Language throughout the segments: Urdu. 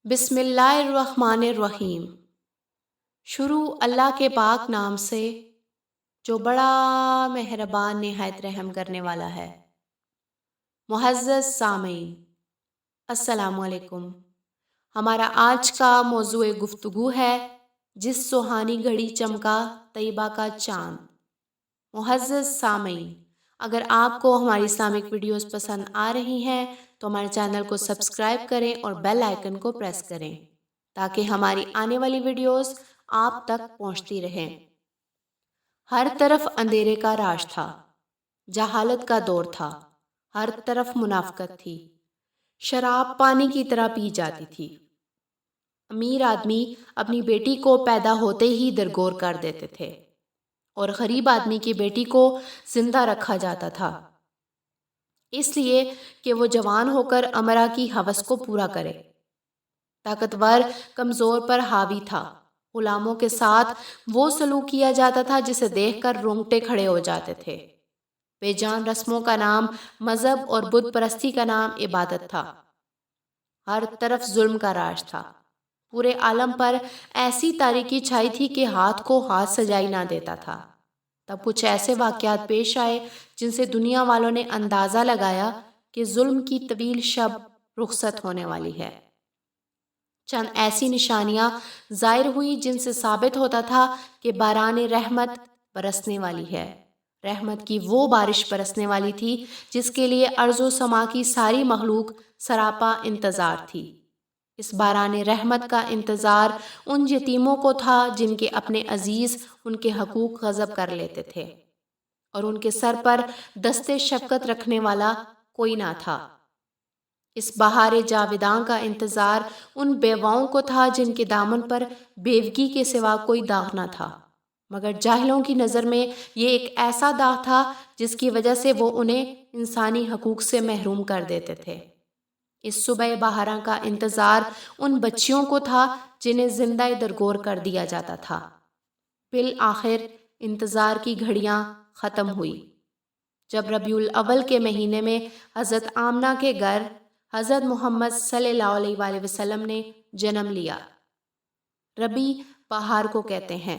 بسم اللہ الرحمن الرحیم۔ شروع اللہ کے پاک نام سے جو بڑا مہربان نہایت رحم کرنے والا ہے۔ معزز سامعین، السلام علیکم۔ ہمارا آج کا موضوع گفتگو ہے جس سہانی گھڑی چمکا طیبہ کا چاند۔ معزز سامعین، اگر آپ کو ہماری اسلامک ویڈیوز پسند آ رہی ہیں تو ہمارے چینل کو سبسکرائب کریں اور بیل آئیکن کو پریس کریں تاکہ ہماری آنے والی ویڈیوز آپ تک پہنچتی رہیں۔ ہر طرف اندھیرے کا راج تھا، جہالت کا دور تھا، ہر طرف منافقت تھی، شراب پانی کی طرح پی جاتی تھی۔ امیر آدمی اپنی بیٹی کو پیدا ہوتے ہی درگور کر دیتے تھے اور غریب آدمی کی بیٹی کو زندہ رکھا جاتا تھا، اس لیے کہ وہ جوان ہو کر امرا کی ہوس کو پورا کرے۔ طاقتور کمزور پر حاوی تھا، غلاموں کے ساتھ وہ سلوک کیا جاتا تھا جسے دیکھ کر رونگٹے کھڑے ہو جاتے تھے۔ بے جان رسموں کا نام مذہب اور بت پرستی کا نام عبادت تھا۔ ہر طرف ظلم کا راج تھا، پورے عالم پر ایسی تاریکی چھائی تھی کہ ہاتھ کو ہاتھ سجائی نہ دیتا تھا۔ تب کچھ ایسے واقعات پیش آئے جن سے دنیا والوں نے اندازہ لگایا کہ ظلم کی طویل شب رخصت ہونے والی ہے۔ چند ایسی نشانیاں ظاہر ہوئی جن سے ثابت ہوتا تھا کہ باران رحمت برسنے والی ہے۔ رحمت کی وہ بارش برسنے والی تھی جس کے لیے ارض و سما کی ساری مخلوق سراپا انتظار تھی۔ اس باران رحمت کا انتظار ان یتیموں کو تھا جن کے اپنے عزیز ان کے حقوق غصب کر لیتے تھے اور ان کے سر پر دستے شفقت رکھنے والا کوئی نہ تھا۔ اس بہار جاویداں کا انتظار ان بیواؤں کو تھا جن کے دامن پر بیوگی کے سوا کوئی داغ نہ تھا، مگر جاہلوں کی نظر میں یہ ایک ایسا داغ تھا جس کی وجہ سے وہ انہیں انسانی حقوق سے محروم کر دیتے تھے۔ اس صبح بہاراں کا انتظار ان بچیوں کو تھا جنہیں زندہ درگور کر دیا جاتا تھا۔ بالآخر انتظار کی گھڑیاں ختم ہوئی جب ربیع الاول کے مہینے میں حضرت آمنہ کے گھر حضرت محمد صلی اللہ علیہ وآلہ وسلم نے جنم لیا۔ ربیع بہار کو کہتے ہیں۔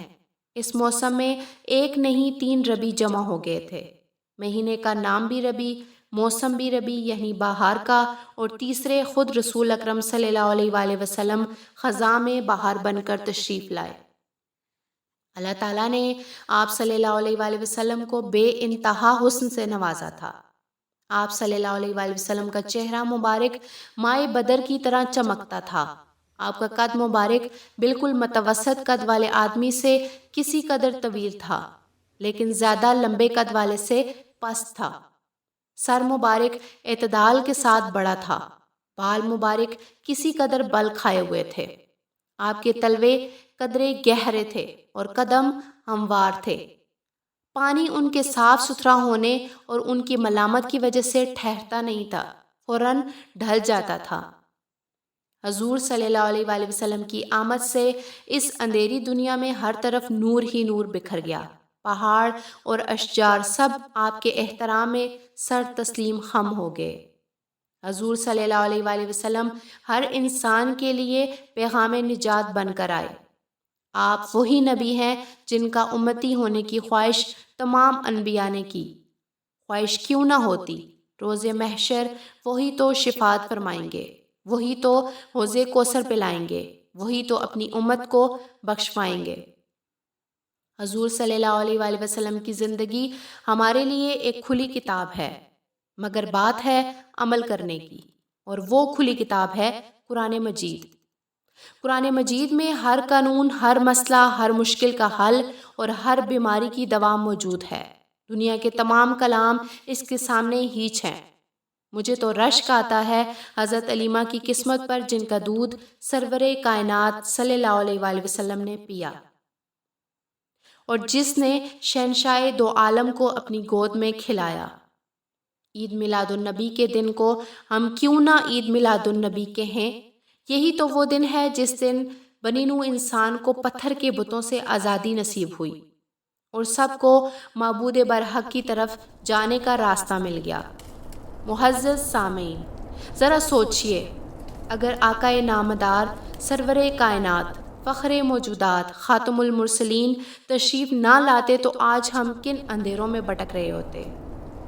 اس موسم میں ایک نہیں 3 ربیع جمع ہو گئے تھے۔ مہینے کا نام بھی ربیع، موسم بھی ربیع یعنی بہار کا، اور تیسرے خود رسول اکرم صلی اللہ علیہ وآلہ وسلم خزاں میں بہار بن کر تشریف لائے۔ اللہ تعالیٰ نے آپ صلی اللہ علیہ وآلہ وسلم کو بے انتہا حسن سے نوازا تھا۔ آپ صلی اللہ علیہ وآلہ وسلم کا چہرہ مبارک مائع بدر کی طرح چمکتا تھا۔ آپ کا قد مبارک بالکل متوسط قد والے آدمی سے کسی قدر طویل تھا، لیکن زیادہ لمبے قد والے سے پست تھا۔ سر مبارک اعتدال کے ساتھ بڑا تھا، بال مبارک کسی قدر بل کھائے ہوئے تھے۔ آپ کے تلوے قدرے گہرے تھے اور قدم ہموار تھے۔ پانی ان کے صاف ستھرا ہونے اور ان کی ملامت کی وجہ سے ٹھہرتا نہیں تھا، فوراً ڈھل جاتا تھا۔ حضور صلی اللہ علیہ وآلہ وسلم کی آمد سے اس اندھیری دنیا میں ہر طرف نور ہی نور بکھر گیا۔ پہاڑ اور اشجار سب آپ کے احترام میں سر تسلیم خم ہو گئے۔ حضور صلی اللہ علیہ وآلہ وسلم ہر انسان کے لیے پیغام نجات بن کر آئے۔ آپ وہی نبی ہیں جن کا امتی ہونے کی خواہش تمام انبیاء نے کی۔ خواہش کیوں نہ ہوتی، روز محشر وہی تو شفاعت فرمائیں گے، وہی تو حوض کوثر پلائیں گے، وہی تو اپنی امت کو بخشوائیں گے۔ حضور صلی اللہ علیہ وآلہ وسلم کی زندگی ہمارے لیے ایک کھلی کتاب ہے، مگر بات ہے عمل کرنے کی، اور وہ کھلی کتاب ہے قرآن مجید۔ قرآن مجید میں ہر قانون، ہر مسئلہ، ہر مشکل کا حل اور ہر بیماری کی دوا موجود ہے۔ دنیا کے تمام کلام اس کے سامنے ہیچ ہیں۔ مجھے تو رشک آتا ہے حضرت علیمہ کی قسمت پر جن کا دودھ سرور کائنات صلی اللہ علیہ وآلہ وسلم نے پیا، اور جس نے شہنشاہ دو عالم کو اپنی گود میں کھلایا۔ عید میلاد النبی کے دن کو ہم کیوں نہ عید میلاد النبی کہیں؟ یہی تو وہ دن ہے جس دن بنی نوع انسان کو پتھر کے بتوں سے آزادی نصیب ہوئی اور سب کو معبود برحق کی طرف جانے کا راستہ مل گیا۔ معزز سامعین، ذرا سوچئے، اگر آقائے نامدار سرور کائنات فخر موجودات خاتم المرسلین تشریف نہ لاتے تو آج ہم کن اندھیروں میں بھٹک رہے ہوتے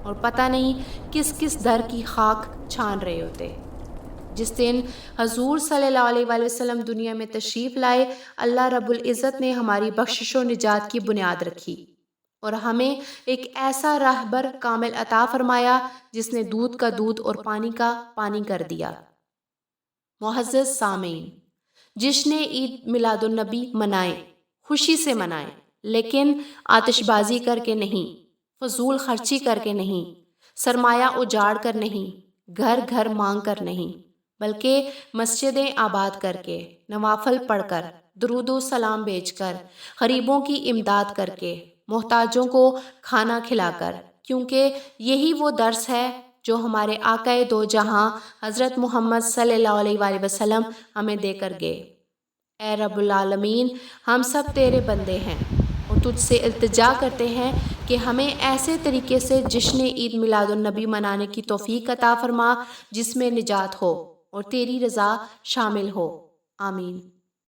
اور پتہ نہیں کس کس در کی خاک چھان رہے ہوتے۔ جس دن حضور صلی اللہ علیہ وآلہ وسلم دنیا میں تشریف لائے، اللہ رب العزت نے ہماری بخشش و نجات کی بنیاد رکھی اور ہمیں ایک ایسا راہبر کامل عطا فرمایا جس نے دودھ کا دودھ اور پانی کا پانی کر دیا۔ معزز سامعین، جشن عید میلاد النبی منائیں، خوشی سے منائیں، لیکن آتش بازی کر کے نہیں، فضول خرچی کر کے نہیں، سرمایہ اجاڑ کر نہیں، گھر گھر مانگ کر نہیں، بلکہ مسجدیں آباد کر کے، نوافل پڑھ کر، درود و سلام بھیج کر، غریبوں کی امداد کر کے، محتاجوں کو کھانا کھلا کر، کیونکہ یہی وہ درس ہے جو ہمارے آقائے دو جہاں حضرت محمد صلی اللہ علیہ وآلہ وسلم ہمیں دے کر گئے۔ اے رب العالمین، ہم سب تیرے بندے ہیں اور تجھ سے التجا کرتے ہیں کہ ہمیں ایسے طریقے سے جشن عید میلاد النبی منانے کی توفیق عطا فرما جس میں نجات ہو اور تیری رضا شامل ہو۔ آمین۔